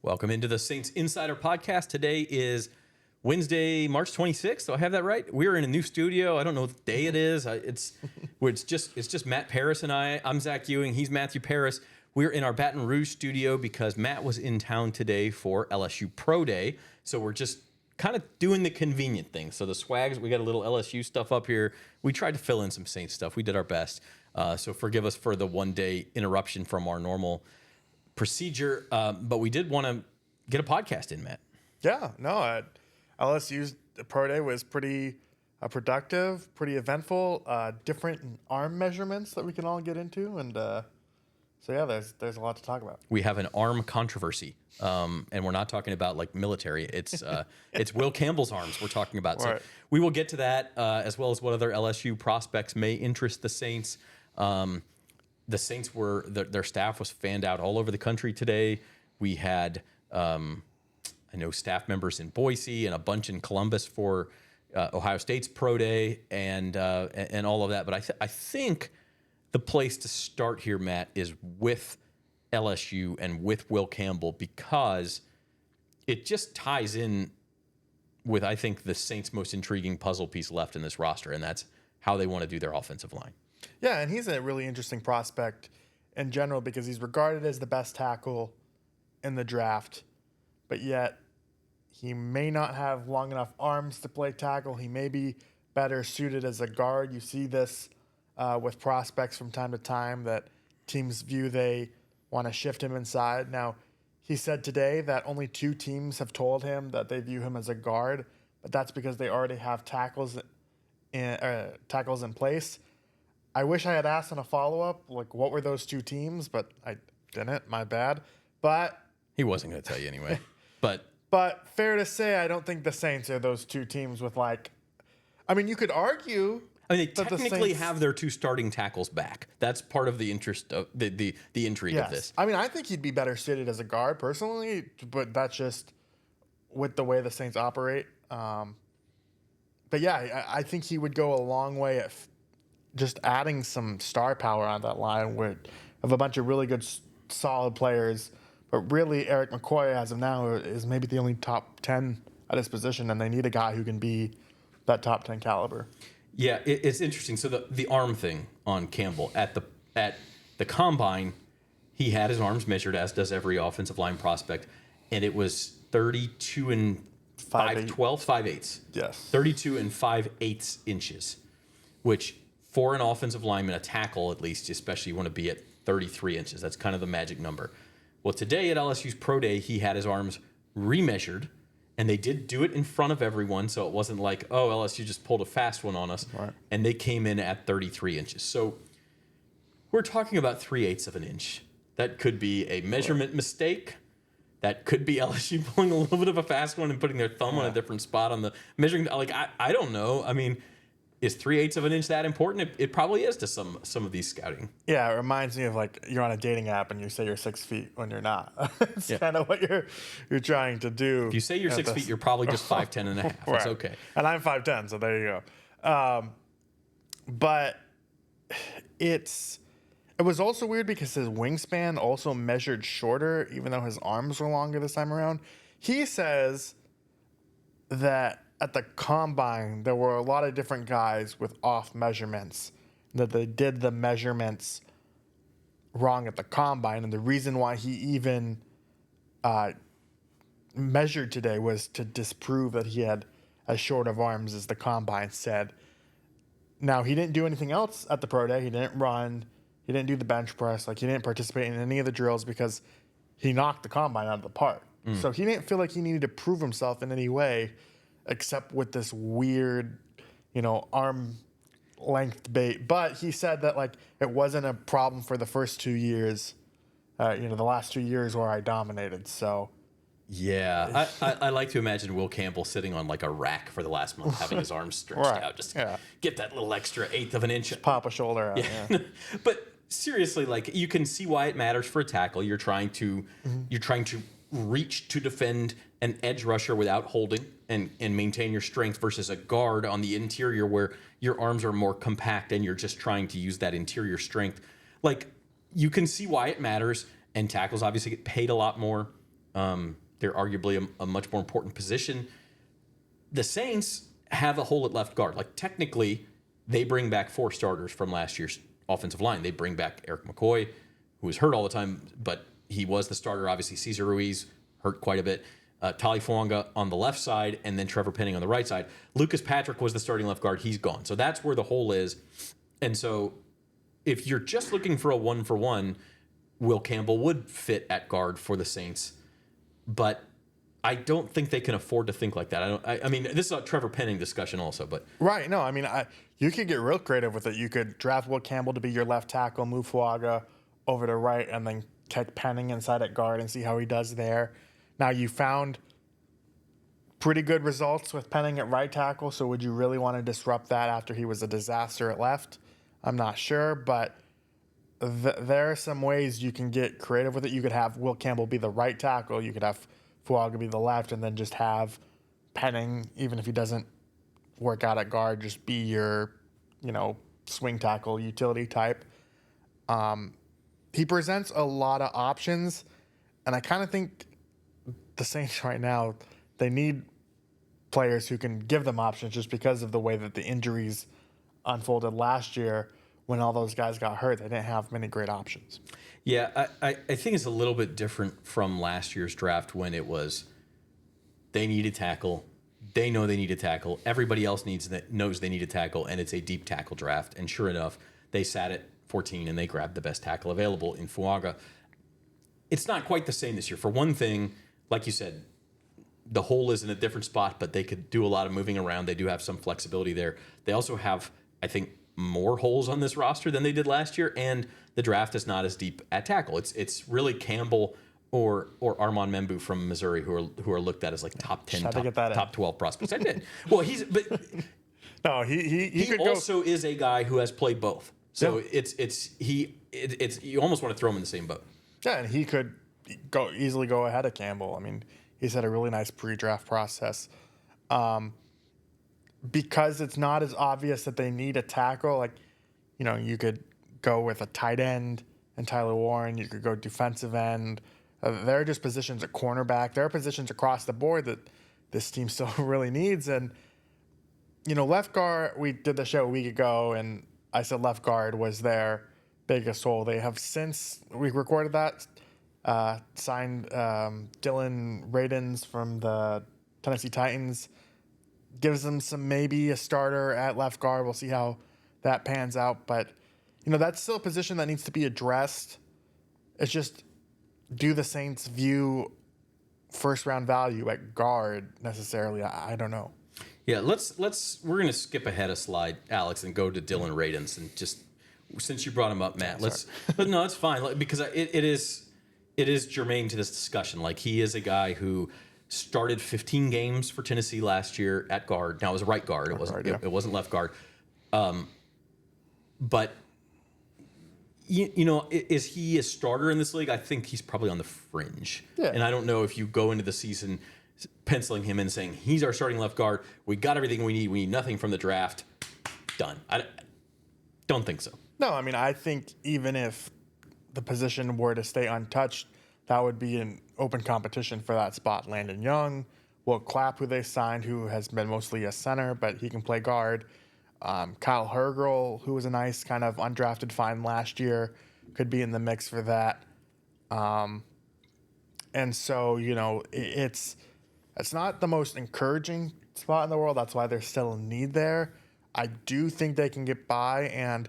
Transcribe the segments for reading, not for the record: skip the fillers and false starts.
Welcome into the Saints Insider Podcast. Today is Wednesday, March 26th. Do I have that right? We're in a new studio. I don't know what day it is. It's just Matt Paris and I. I'm Zach Ewing. He's Matthew Paris. We're in our Baton Rouge studio because Matt was in town today for LSU Pro Day. So we're just kind of doing the convenient thing. So the swags, we got a little LSU stuff up here. We tried to fill in some Saints stuff. We did our best. So forgive us for the one-day interruption from our normal procedure, but we did want to get a podcast in, Matt. Yeah, no, LSU's Pro Day was pretty productive, pretty eventful, different arm measurements that we can all get into, and so yeah, there's a lot to talk about. We have an arm controversy, and we're not talking about like military. It's Will Campbell's arms we're talking about. So right. We will get to that as well as what other LSU prospects may interest the Saints. The Saints their staff was fanned out all over the country today. We had, I know, staff members in Boise and a bunch in Columbus for Ohio State's Pro Day and all of that. But I think the place to start here, Matt, is with LSU and with Will Campbell because it just ties in with, I think, the Saints' most intriguing puzzle piece left in this roster, and that's how they want to do their offensive line. Yeah, and he's a really interesting prospect in general because he's regarded as the best tackle in the draft, but yet he may not have long enough arms to play tackle. He may be better suited as a guard. You see this with prospects from time to time that teams view they want to shift him inside. Now, he said today that only 2 teams have told him that they view him as a guard, but that's because they already have tackles in place. I wish I had asked in a follow-up, like, what were those 2 teams, but I didn't. My bad. But he wasn't going to tell you anyway. But fair to say, I don't think the Saints are those 2 teams with, like, I mean, you could argue. I mean, they technically have their 2 starting tackles back. That's part of the interest of the intrigue of this. I mean, I think he'd be better suited as a guard personally, but that's just with the way the Saints operate. But yeah, I think he would go a long way at just adding some star power on that line of a bunch of really good, solid players. But really, Eric McCoy, as of now, is maybe the only top 10 at his position, and they need a guy who can be that top 10 caliber. Yeah, it's interesting. So the arm thing on Campbell at the combine, he had his arms measured, as does every offensive line prospect, and it was 32 and 5/8. Yes, 32 and 5/8 inches, which for an offensive lineman, a tackle at least, especially you want to be at 33 inches. That's kind of the magic number. Well, today at LSU's Pro Day, he had his arms remeasured, and they did do it in front of everyone, so it wasn't like, oh, LSU just pulled a fast one on us, right. And they came in at 33 inches. So we're talking about 3/8 of an inch. That could be a measurement mistake. That could be LSU pulling a little bit of a fast one and putting their thumb on a different spot on the measuring. Like, I don't know. I mean, is 3/8 of an inch that important? It probably is to some of these scouting. Yeah, it reminds me of like you're on a dating app and you say you're 6 feet when you're not. It's kind of what you're trying to do. If you say you're 6 feet, you're probably just 5'10" and a half. That's okay. And I'm 5'10", so there you go. But it was also weird because his wingspan also measured shorter, even though his arms were longer this time around. He says that at the combine, there were a lot of different guys with off measurements, that they did the measurements wrong at the combine. And the reason why he even measured today was to disprove that he had as short of arms as the combine said. Now, he didn't do anything else at the Pro Day. He didn't run. He didn't do the bench press. Like, he didn't participate in any of the drills because he knocked the combine out of the park. So he didn't feel like he needed to prove himself in any way, except with this weird, arm length debate. But he said that, like, it wasn't a problem for the first 2 years, the last 2 years where I dominated. So, yeah, I like to imagine Will Campbell sitting on, like, a rack for the last month, having his arms stretched out, just get that little extra 1/8 of an inch. Just pop a shoulder out. Yeah. But seriously, like, you can see why it matters for a tackle. You're trying to reach to defend an edge rusher without holding and maintain your strength versus a guard on the interior where your arms are more compact and you're just trying to use that interior strength. Like, you can see why it matters, and tackles obviously get paid a lot more. They're arguably a much more important position. The Saints have a hole at left guard. Like, technically, they bring back 4 starters from last year's offensive line. They bring back Eric McCoy, who was hurt all the time, but he was the starter. Obviously, Cesar Ruiz hurt quite a bit. Tali Fuanga on the left side, and then Trevor Penning on the right side. Lucas Patrick was the starting left guard. He's gone. So that's where the hole is. And so if you're just looking for a 1-for-1, Will Campbell would fit at guard for the Saints. But I don't think they can afford to think like that. I mean, this is a Trevor Penning discussion also, but Right. No, I mean, you could get real creative with it. You could draft Will Campbell to be your left tackle, move Fuaga over to right, and then take Penning inside at guard and see how he does there. Now, you found pretty good results with Penning at right tackle, so would you really want to disrupt that after he was a disaster at left? I'm not sure, but there are some ways you can get creative with it. You could have Will Campbell be the right tackle. You could have Fuaga be the left, and then just have Penning, even if he doesn't work out at guard, just be your, swing tackle, utility type. He presents a lot of options, and I kind of think the Saints right now, they need players who can give them options just because of the way that the injuries unfolded last year. When all those guys got hurt, they didn't have many great options. yeah, I think it's a little bit different from last year's draft when it was they need a tackle. They know they need a tackle. Everybody else knows they need a tackle, and it's a deep tackle draft. And sure enough, they sat at 14 and they grabbed the best tackle available in Fuaga. It's not quite the same this year. For one thing, like you said, the hole is in a different spot, but they could do a lot of moving around. They do have some flexibility there. They also have, I think, more holes on this roster than they did last year, and the draft is not as deep at tackle. It's really Campbell or Armand Membu from Missouri who are looked at as like top 10, top 12 prospects. I did. Well, No, he could also is a guy who has played both. So Yeah. it's you almost want to throw him in the same boat. Yeah, and he could easily go ahead of Campbell. I mean, he's had a really nice pre-draft process. Because it's not as obvious that they need a tackle, like, you could go with a tight end and Tyler Warren. You could go defensive end. There are just positions at cornerback. There are positions across the board that this team still really needs. And, left guard, we did the show a week ago, and I said left guard was their biggest hole. They have since we recorded that, signed Dylan Radins from the Tennessee Titans. Gives them maybe a starter at left guard. We'll see how that pans out. But, that's still a position that needs to be addressed. It's just, do the Saints view first-round value at guard necessarily? I don't know. Yeah, we're going to skip ahead a slide, Alex, and go to Dylan Radins. And just, since you brought him up, Matt, but no, it's fine. Because it is germane to this discussion. Like, he is a guy who started 15 games for Tennessee last year at guard. Now, it was a right guard. It wasn't left guard. But, is he a starter in this league? I think he's probably on the fringe. Yeah. And I don't know if you go into the season penciling him in saying, he's our starting left guard. We got everything we need. We need nothing from the draft. Done. I don't think so. No, I mean, I think even if the position were to stay untouched, that would be an open competition for that spot. Landon Young, Will Clapp, who they signed, who has been mostly a center, but he can play guard. Kyle Hergel, who was a nice kind of undrafted find last year, could be in the mix for that. And so, it's not the most encouraging spot in the world. That's why there's still a need there. I do think they can get by, and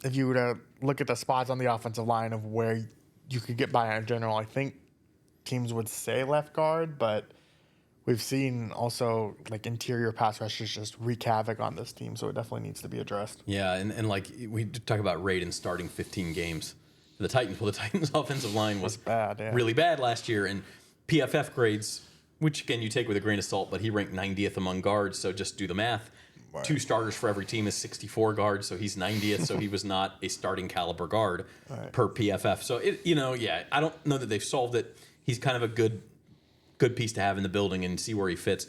if you were to look at the spots on the offensive line of where you could get by in general, I think teams would say left guard, but we've seen also like interior pass rushers just wreak havoc on this team, so it definitely needs to be addressed. Yeah, and like we talk about Radin starting 15 games for the Titans. Well, the Titans' offensive line was bad, really bad last year, and PFF grades, which again you take with a grain of salt, but he ranked 90th among guards, so just do the math. Right. 2 starters for every team is 64 guards, so he's 90th, so he was not a starting caliber guard per PFF. So, I don't know that they've solved it. He's kind of a good piece to have in the building and see where he fits.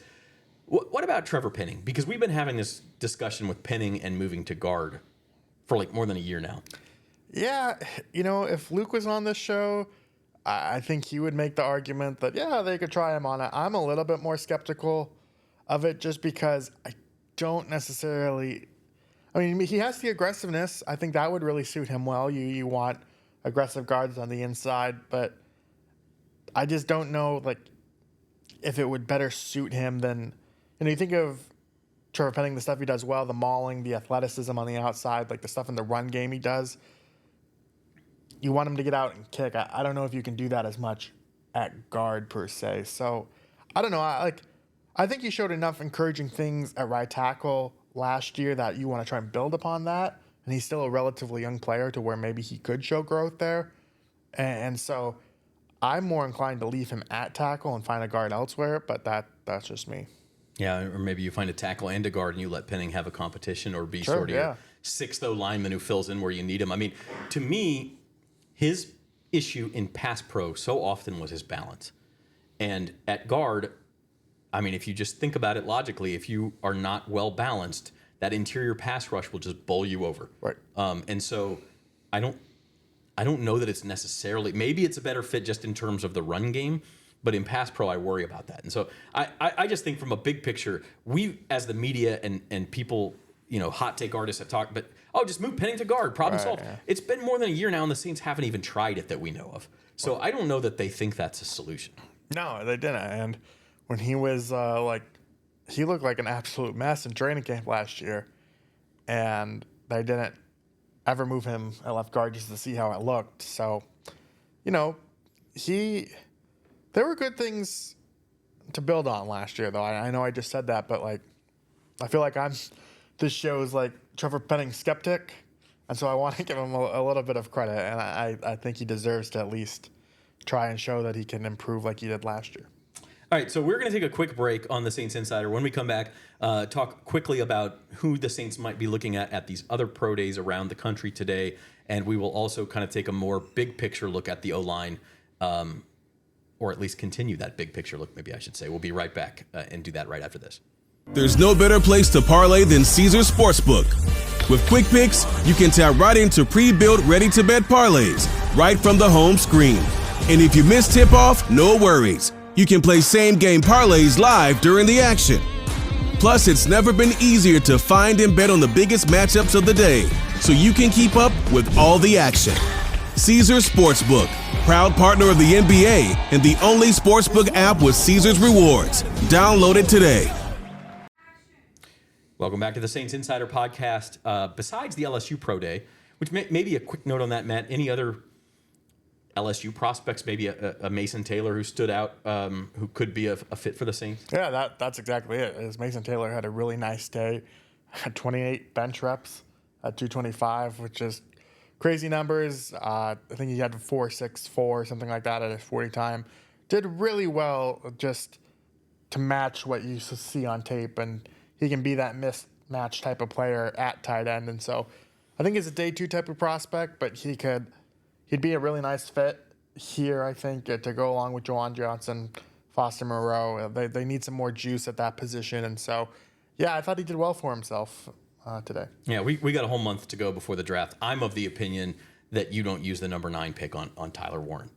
What about Trevor Penning? Because we've been having this discussion with Penning and moving to guard for like more than a year now. Yeah, if Luke was on this show, I think he would make the argument that, yeah, they could try him on it. I'm a little bit more skeptical of it just because I don't necessarily. I mean, he has the aggressiveness. I think that would really suit him well. You want aggressive guards on the inside, but I just don't know like if it would better suit him than. You think of Trevor Penning, the stuff he does well, the mauling, the athleticism on the outside, like the stuff in the run game he does. You want him to get out and kick. I don't know if you can do that as much at guard per se. So I don't know. I think he showed enough encouraging things at right tackle last year that you want to try and build upon that. And he's still a relatively young player to where maybe he could show growth there. And so I'm more inclined to leave him at tackle and find a guard elsewhere, but that's just me. Yeah, or maybe you find a tackle and a guard and you let Penning have a competition or be sort of your 6th lineman who fills in where you need him. I mean, to me, his issue in pass pro so often was his balance. And at guard, I mean, if you just think about it logically, if you are not well balanced, that interior pass rush will just bowl you over. Right. And so I don't know that it's necessarily, maybe it's a better fit just in terms of the run game, but in pass pro, I worry about that. And so I just think from a big picture, we as the media and people, hot take artists have talked, but just move Penning to guard, problem solved. Yeah. It's been more than a year now, and the Saints haven't even tried it that we know of. So I don't know that they think that's a solution. No, they didn't. And when he was he looked like an absolute mess in training camp last year, and they didn't ever move him at left guard just to see how it looked. So, there were good things to build on last year, though. I know I just said that, but I feel like this show's like Trevor Penning skeptic, and so I want to give him a little bit of credit, and I think he deserves to at least try and show that he can improve like he did last year. All right, so we're going to take a quick break on the Saints Insider. When we come back, talk quickly about who the Saints might be looking at these other pro days around the country today, and we will also kind of take a more big picture look at the O-line, or at least continue that big picture look, maybe I should say. We'll be right back and do that right after this. There's no better place to parlay than Caesars Sportsbook. With quick picks, you can tap right into pre-built, ready-to-bet parlays right from the home screen. And if you miss tip-off, no worries. You can play same-game parlays live during the action. Plus, it's never been easier to find and bet on the biggest matchups of the day, so you can keep up with all the action. Caesars Sportsbook, proud partner of the NBA and the only sportsbook app with Caesars Rewards. Download it today. Welcome back to the Saints Insider Podcast. Besides the LSU Pro Day, which maybe a quick note on that, Matt, any other LSU prospects, maybe a Mason Taylor who stood out, who could be a fit for the Saints? Yeah, that's exactly it. As Mason Taylor had a really nice day, had 28 bench reps at 225, which is crazy numbers. I think he had 4.64, something like that at his 40 time. Did really well just to match what you see on tape, and he can be that mismatch type of player at tight end. And so I think he's a day 2 type of prospect, but he'd be a really nice fit here, I think, to go along with Juwan Johnson, Foster Moreau. They need some more juice at that position. And so, yeah, I thought he did well for himself today. Yeah, we got a whole month to go before the draft. I'm of the opinion that you don't use the number 9 pick on Tyler Warren.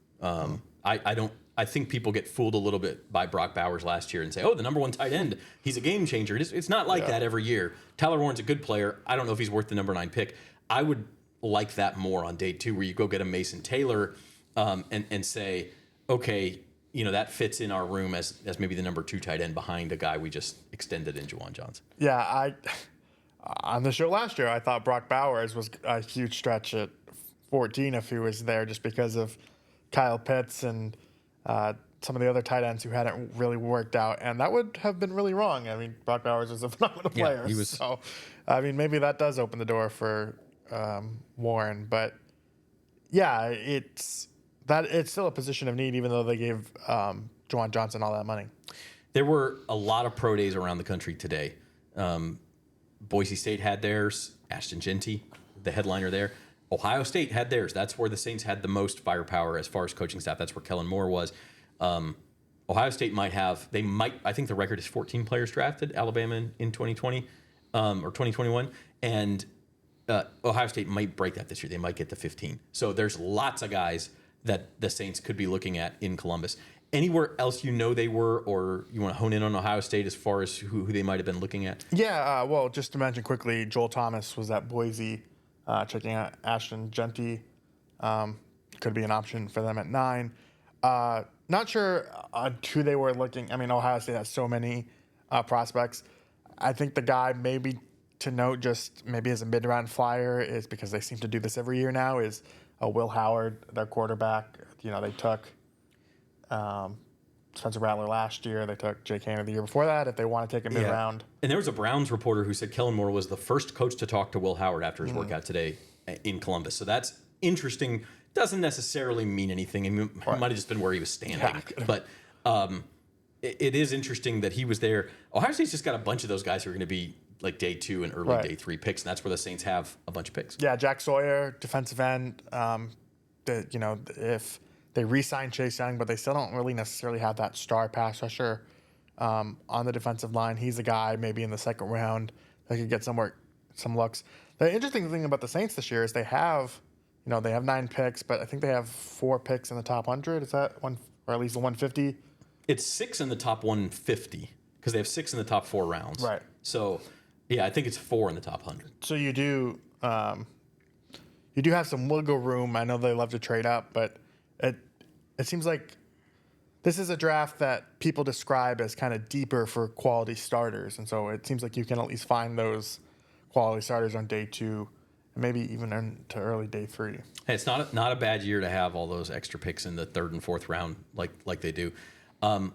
I think people get fooled a little bit by Brock Bowers last year and say, the number 1 tight end, he's a game changer. It's not like that every year. Tyler Warren's a good player. I don't know if he's worth the number 9 pick. I would like that more on day 2, where you go get a Mason Taylor and say, okay, that fits in our room as maybe the number 2 tight end behind a guy we just extended in Juwan Johnson. Yeah, on the show last year, I thought Brock Bowers was a huge stretch at 14 if he was there, just because of Kyle Pitts and some of the other tight ends who hadn't really worked out, and that would have been really wrong. I mean, Brock Bowers is a phenomenal player. He was. So, I mean, maybe that does open the door for Warren, but yeah, it's still a position of need, even though they gave Juwan Johnson all that money. There were a lot of pro days around the country today. Boise State had theirs. Ashton Genty, the headliner there. Ohio State had theirs. That's where the Saints had the most firepower as far as coaching staff. That's where Kellen Moore was. Ohio State I think the record is 14 players drafted, Alabama in 2020 or 2021. And Ohio State might break that this year. They might get to 15. So there's lots of guys that the Saints could be looking at in Columbus. Anywhere else they were, or you want to hone in on Ohio State as far as who they might have been looking at? Yeah, well, just to mention quickly, Joel Thomas was at Boise, checking out Ashton Genty. Could be an option for them at 9. Not sure who they were looking. I mean, Ohio State has so many prospects. I think the guy maybe to note, just maybe as a mid-round flyer, is because they seem to do this every year now, is Will Howard, their quarterback. They took Spencer Rattler last year. They took Jake Haener the year before that. If they want to take a mid-round. And there was a Browns reporter who said Kellen Moore was the first coach to talk to Will Howard after his workout today in Columbus. So that's interesting. Doesn't necessarily mean anything. I mean, it might have just been where he was standing. Yeah. But it is interesting that he was there. Ohio State's just got a bunch of those guys who are going to be like day 2 and early day 3 picks, and that's where the Saints have a bunch of picks. Yeah, Jack Sawyer, defensive end. If they re-sign Chase Young, but they still don't really necessarily have that star pass rusher on the defensive line. He's a guy maybe in the second round that could get some looks. The interesting thing about the Saints this year is they have 9 picks, but I think they have 4 picks in the top 100. Is that one, or at least the 150? It's 6 in the top 150 because they have 6 in the top 4 rounds. Right. So, yeah, I think it's 4 in the top 100. So you do have some wiggle room. I know they love to trade up, but it seems like this is a draft that people describe as kind of deeper for quality starters, and so it seems like you can at least find those quality starters on day 2, and maybe even into early day 3. Hey, it's not a bad year to have all those extra picks in the 3rd and 4th round like they do. I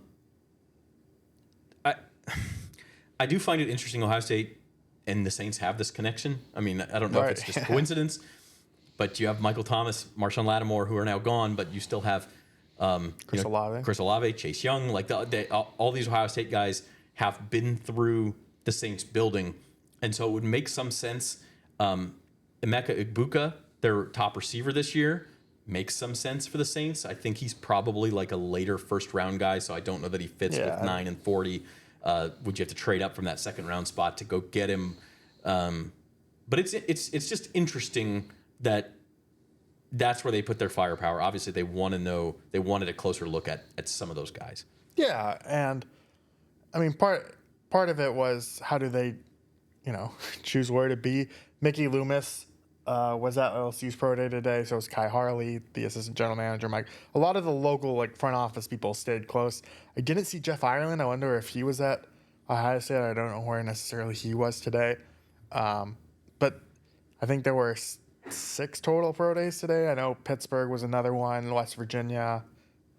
do find it interesting. Ohio State and the Saints have this connection. I mean, I don't know if it's just coincidence, but you have Michael Thomas, Marshawn Lattimore, who are now gone, but you still have Chris Olave, Chase Young. Like all these Ohio State guys have been through the Saints building, and so it would make some sense. Emeka Egbuka, their top receiver this year, makes some sense for the Saints. I think he's probably like a later first-round guy, so I don't know that he fits with 9 and 40. Would you have to trade up from that second-round spot to go get him? But it's just interesting that that's where they put their firepower. Obviously, they wanted a closer look at some of those guys. Yeah, and I mean part of it was how do they, choose where to be. Mickey Loomis was at LSU's pro day today, so was Kai Harley, the assistant general manager, Mike. A lot of the local front office people stayed close. I didn't see Jeff Ireland. I wonder if he was at Ohio State. I don't know where necessarily he was today. But I think there were 6 total pro days today. I know Pittsburgh was another one, West Virginia,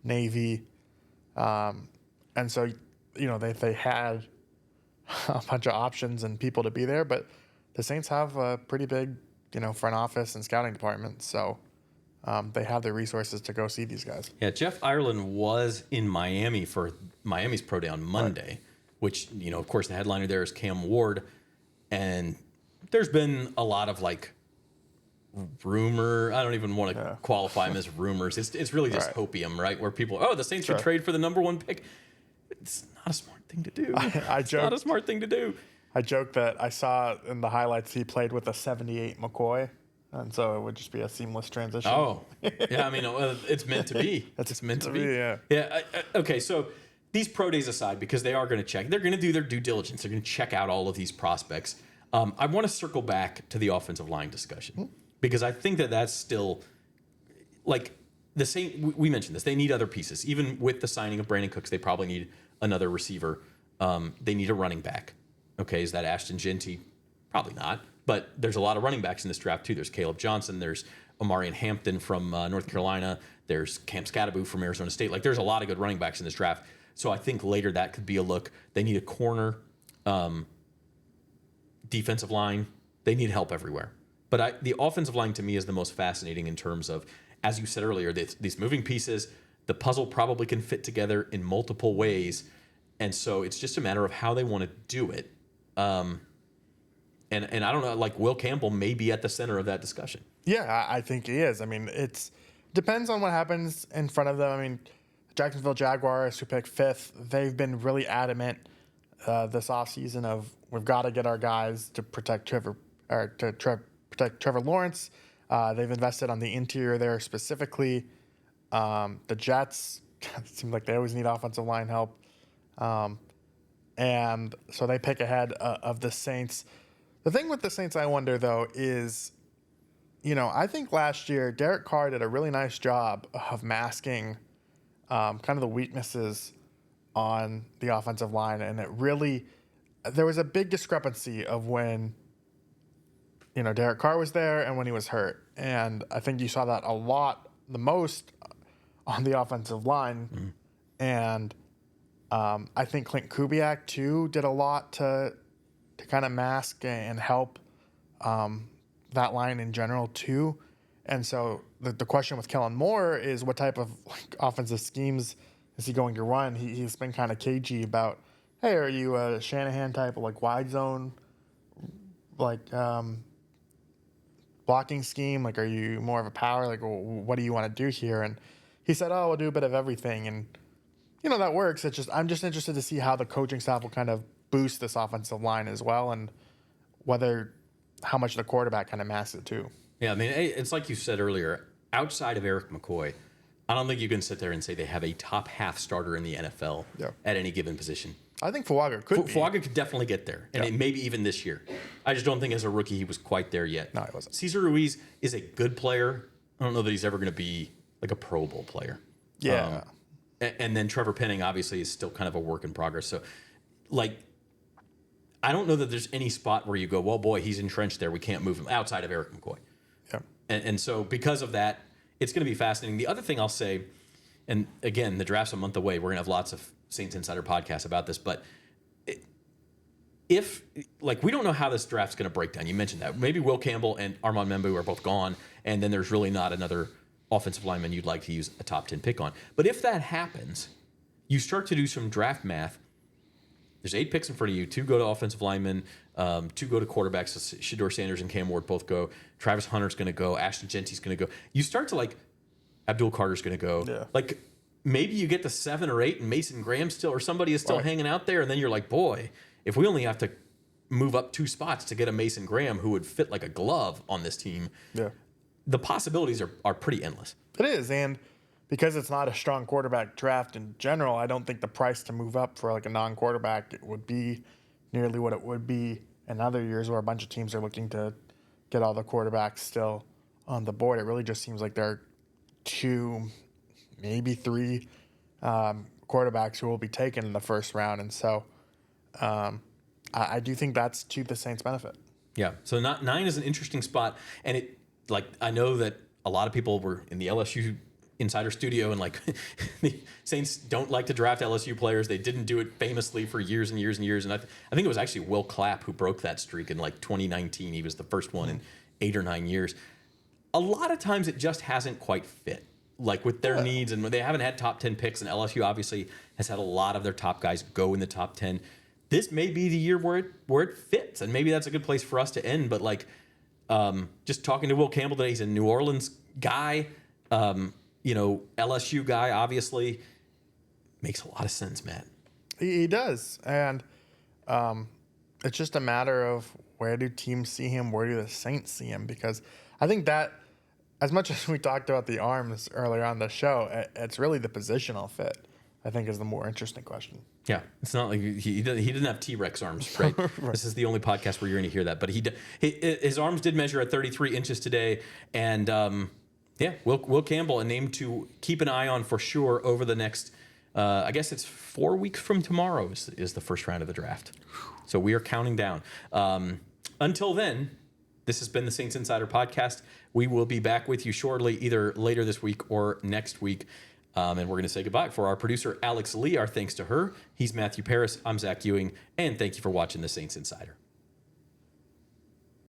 Navy. And so, they had a bunch of options and people to be there, but the Saints have a pretty big, front office and scouting department. So they have the resources to go see these guys. Yeah, Jeff Ireland was in Miami for Miami's pro day on Monday, which, of course, the headliner there is Cam Ward. And there's been a lot of rumor. I don't even want to qualify them as rumors. It's really just hopium, right? Where people, the Saints should trade for the number 1 pick. It's not a smart thing to do. It's not a smart thing to do. I joke that I saw in the highlights he played with a 78 McCoy, and so it would just be a seamless transition. Oh, yeah. I mean, it's meant to be. It's meant to be. Yeah. Yeah. Okay. So these pro days aside, because they are going to check, they're going to do their due diligence. They're going to check out all of these prospects. I want to circle back to the offensive line discussion because I think that's still the same. We mentioned this. They need other pieces. Even with the signing of Brandon Cooks, they probably need another receiver. They need a running back. Okay, is that Ashton Genty? Probably not. But there's a lot of running backs in this draft, too. There's Caleb Johnson. There's Omarion Hampton from North Carolina. There's Cam Scatterbo from Arizona State. There's a lot of good running backs in this draft. So I think later that could be a look. They need a corner, defensive line. They need help everywhere. But the offensive line, to me, is the most fascinating in terms of, as you said earlier, these moving pieces. The puzzle probably can fit together in multiple ways. And so it's just a matter of how they want to do it. And I don't know, Will Campbell may be at the center of that discussion. Yeah, I think he is. I mean, it depends on what happens in front of them. I mean, Jacksonville Jaguars, who picked 5th, they've been really adamant this offseason of we've got to get our guys to protect Trevor Lawrence. They've invested on the interior there specifically. The Jets seem like they always need offensive line help. And so they pick ahead of the Saints. The thing with the Saints, I wonder, though, is, I think last year Derek Carr did a really nice job of masking kind of the weaknesses on the offensive line. And there was a big discrepancy of when, Derek Carr was there and when he was hurt. And I think you saw that the most on the offensive line. Mm-hmm. And I think Clint Kubiak, too, did a lot to kind of mask and help that line in general, too. And so the question with Kellen Moore is what type of offensive schemes is he going to run? He's been kind of cagey about, hey, are you a Shanahan type of wide zone, blocking scheme? Are you more of a power? What do you want to do here? And he said, we'll do a bit of everything. And, that works. It's just, I'm just interested to see how the coaching staff will kind of boost this offensive line as well, and how much the quarterback kind of masks it too. Yeah, I mean, it's like you said earlier, outside of Eric McCoy, I don't think you can sit there and say they have a top half starter in the NFL at any given position. I think Fuaga could be. Fuaga could definitely get there, and maybe even this year. I just don't think as a rookie he was quite there yet. No, he wasn't. Cesar Ruiz is a good player. I don't know that he's ever going to be a Pro Bowl player. Yeah. And then Trevor Penning obviously is still kind of a work in progress. So, I don't know that there's any spot where you go, well, boy, he's entrenched there. We can't move him outside of Eric McCoy. Yeah. And so because of that, it's going to be fascinating. The other thing I'll say, and again, the draft's a month away. We're going to have lots of Saints Insider podcasts about this. But we don't know how this draft's going to break down. You mentioned that. Maybe Will Campbell and Armand Membu are both gone, and then there's really not another offensive lineman you'd like to use a top 10 pick on. But if that happens, you start to do some draft math. There's 8 picks in front of you. 2 go to offensive linemen, 2 go to quarterbacks. So Shedeur Sanders and Cam Ward both go. Travis Hunter's going to go. Ashton Genty's going to go. You start to Abdul Carter's going to go. Yeah. Maybe you get to 7 or 8 and Mason Graham or somebody is still hanging out there. And then you're like, boy, if we only have to move up 2 spots to get a Mason Graham who would fit like a glove on this team. Yeah. The possibilities are pretty endless. It is, and because it's not a strong quarterback draft in general, I don't think the price to move up for a non-quarterback would be nearly what it would be in other years where a bunch of teams are looking to get all the quarterbacks still on the board. It really just seems like there are 2, maybe 3 quarterbacks who will be taken in the first round, and so I do think that's to the Saints' benefit. Yeah, so 9 is an interesting spot, and I know that a lot of people were in the LSU Insider Studio, and the Saints don't like to draft LSU players. They didn't do it famously for years and years and years. And I think it was actually Will Clapp who broke that streak in 2019. He was the first one in 8 or 9 years. A lot of times it just hasn't quite fit, with their needs, and they haven't had top 10 picks. And LSU obviously has had a lot of their top guys go in the top 10. This may be the year where it fits, and maybe that's a good place for us to end. But just talking to Will Campbell today, he's a New Orleans guy. LSU guy, obviously, makes a lot of sense, Matt. He does. And it's just a matter of where do teams see him, where do the Saints see him? Because I think that, as much as we talked about the arms earlier on the show, it's really the positional fit, I think, is the more interesting question. Yeah, it's not like he didn't have T-Rex arms, right? Right. This is the only podcast where you're going to hear that. But his arms did measure at 33 inches today, and Will Campbell, a name to keep an eye on for sure over the next. I guess it's 4 weeks from tomorrow is the first round of the draft, so we are counting down. Until then, this has been the Saints Insider Podcast. We will be back with you shortly, either later this week or next week. And we're going to say goodbye. For our producer, Alex Lee, our thanks to her. He's Matthew Paris. I'm Zach Ewing. And thank you for watching the Saints Insider.